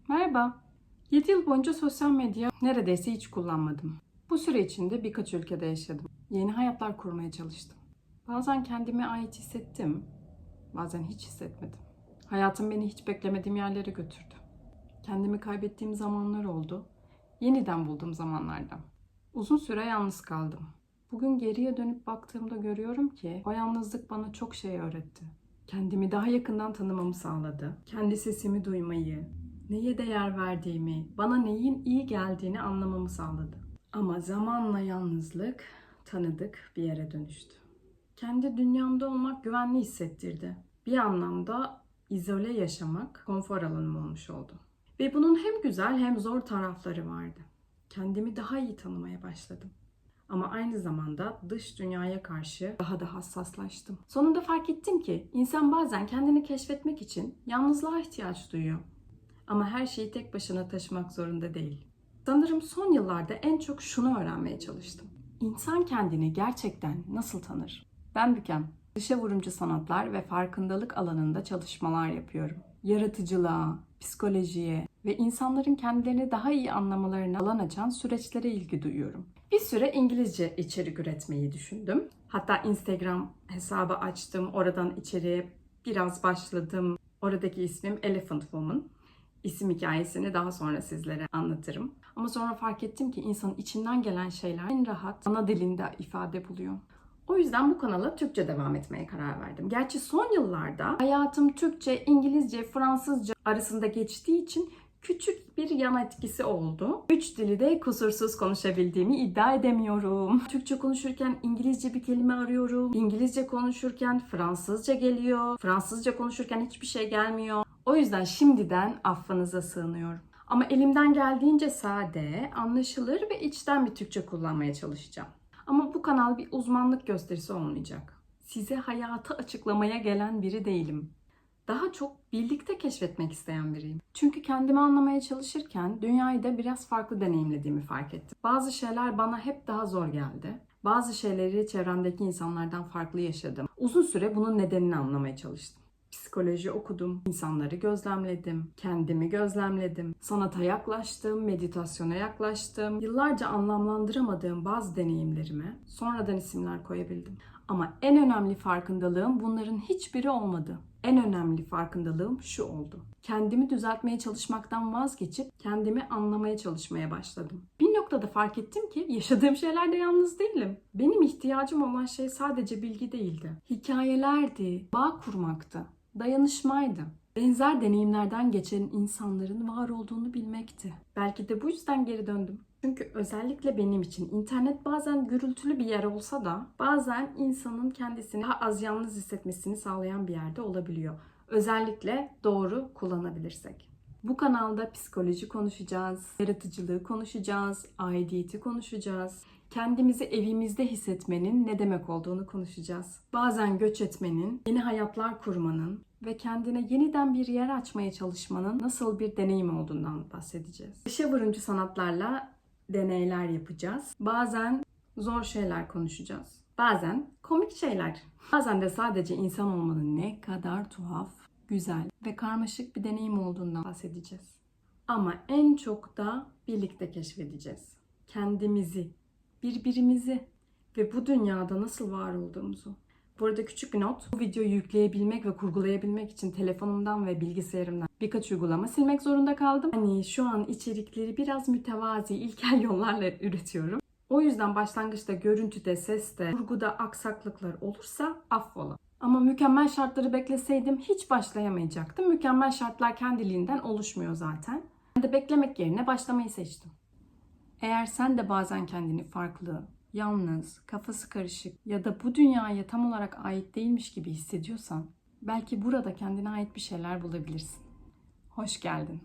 Merhaba. 7 yıl boyunca sosyal medya neredeyse hiç kullanmadım. Bu süre içinde birkaç ülkede yaşadım. Yeni hayatlar kurmaya çalıştım. Bazen kendime ait hissettim, bazen hiç hissetmedim. Hayatım beni hiç beklemediğim yerlere götürdü. Kendimi kaybettiğim zamanlar oldu. Yeniden bulduğum zamanlardan. Uzun süre yalnız kaldım. Bugün geriye dönüp baktığımda görüyorum ki o yalnızlık bana çok şey öğretti. Kendimi daha yakından tanımamı sağladı. Kendi sesimi duymayı, neye değer verdiğimi, bana neyin iyi geldiğini anlamamı sağladı. Ama zamanla yalnızlık tanıdık bir yere dönüştü. Kendi dünyamda olmak güvenli hissettirdi. Bir anlamda izole yaşamak konfor alanım olmuş oldu. Ve bunun hem güzel hem zor tarafları vardı. Kendimi daha iyi tanımaya başladım. Ama aynı zamanda dış dünyaya karşı daha da hassaslaştım. Sonunda fark ettim ki insan bazen kendini keşfetmek için yalnızlığa ihtiyaç duyuyor. Ama her şeyi tek başına taşımak zorunda değil. Sanırım son yıllarda en çok şunu öğrenmeye çalıştım. İnsan kendini gerçekten nasıl tanır? Ben Bükem. Dışa vurumcu sanatlar ve farkındalık alanında çalışmalar yapıyorum. Yaratıcılığa, psikolojiye ve insanların kendilerini daha iyi anlamalarına alan açan süreçlere ilgi duyuyorum. Bir süre İngilizce içerik üretmeyi düşündüm. Hatta Instagram hesabı açtım, oradan içeriye biraz başladım. Oradaki ismim Elephant Woman. İsim hikayesini daha sonra sizlere anlatırım. Ama sonra fark ettim ki insanın içinden gelen şeyler en rahat ana dilinde ifade buluyor. O yüzden bu kanala Türkçe devam etmeye karar verdim. Gerçi son yıllarda hayatım Türkçe, İngilizce, Fransızca arasında geçtiği için küçük bir yan etkisi oldu. 3 dili de kusursuz konuşabildiğimi iddia edemiyorum. Türkçe konuşurken İngilizce bir kelime arıyorum. İngilizce konuşurken Fransızca geliyor. Fransızca konuşurken hiçbir şey gelmiyor. O yüzden şimdiden affınıza sığınıyorum. Ama elimden geldiğince sade, anlaşılır ve içten bir Türkçe kullanmaya çalışacağım. Ama bu kanal bir uzmanlık gösterisi olmayacak. Size hayatı açıklamaya gelen biri değilim. Daha çok birlikte keşfetmek isteyen biriyim. Çünkü kendimi anlamaya çalışırken dünyayı da biraz farklı deneyimlediğimi fark ettim. Bazı şeyler bana hep daha zor geldi. Bazı şeyleri çevremdeki insanlardan farklı yaşadım. Uzun süre bunun nedenini anlamaya çalıştım. Psikoloji okudum, insanları gözlemledim, kendimi gözlemledim, sanata yaklaştım, meditasyona yaklaştım. Yıllarca anlamlandıramadığım bazı deneyimlerime sonradan isimler koyabildim. Ama en önemli farkındalığım bunların hiçbiri olmadı. En önemli farkındalığım şu oldu. Kendimi düzeltmeye çalışmaktan vazgeçip kendimi anlamaya çalışmaya başladım. Bir noktada fark ettim ki yaşadığım şeylerde yalnız değilim. Benim ihtiyacım olan şey sadece bilgi değildi. Hikayelerdi, bağ kurmaktı, dayanışmaydı. Benzer deneyimlerden geçen insanların var olduğunu bilmekti. Belki de bu yüzden geri döndüm. Çünkü özellikle benim için internet bazen gürültülü bir yer olsa da bazen insanın kendisini daha az yalnız hissetmesini sağlayan bir yerde olabiliyor. Özellikle doğru kullanabilirsek. Bu kanalda psikoloji konuşacağız, yaratıcılığı konuşacağız, aidiyeti konuşacağız. Kendimizi evimizde hissetmenin ne demek olduğunu konuşacağız. Bazen göç etmenin, yeni hayatlar kurmanın ve kendine yeniden bir yer açmaya çalışmanın nasıl bir deneyim olduğundan bahsedeceğiz. Dışa vurumcu sanatlarla deneyler yapacağız. Bazen zor şeyler konuşacağız. Bazen komik şeyler. Bazen de sadece insan olmanın ne kadar tuhaf, güzel ve karmaşık bir deneyim olduğundan bahsedeceğiz. Ama en çok da birlikte keşfedeceğiz. Kendimizi, birbirimizi ve bu dünyada nasıl var olduğumuzu. Bu arada küçük bir not. Bu videoyu yükleyebilmek ve kurgulayabilmek için telefonumdan ve bilgisayarımdan birkaç uygulama silmek zorunda kaldım. Hani şu an içerikleri biraz mütevazi, ilkel yollarla üretiyorum. O yüzden başlangıçta görüntüde, seste, kurguda aksaklıklar olursa affola. Ama mükemmel şartları bekleseydim hiç başlayamayacaktım. Mükemmel şartlar kendiliğinden oluşmuyor zaten. Ben de beklemek yerine başlamayı seçtim. Eğer sen de bazen kendini farklı, yalnız, kafası karışık ya da bu dünyaya tam olarak ait değilmiş gibi hissediyorsan belki burada kendine ait bir şeyler bulabilirsin. Hoş geldin.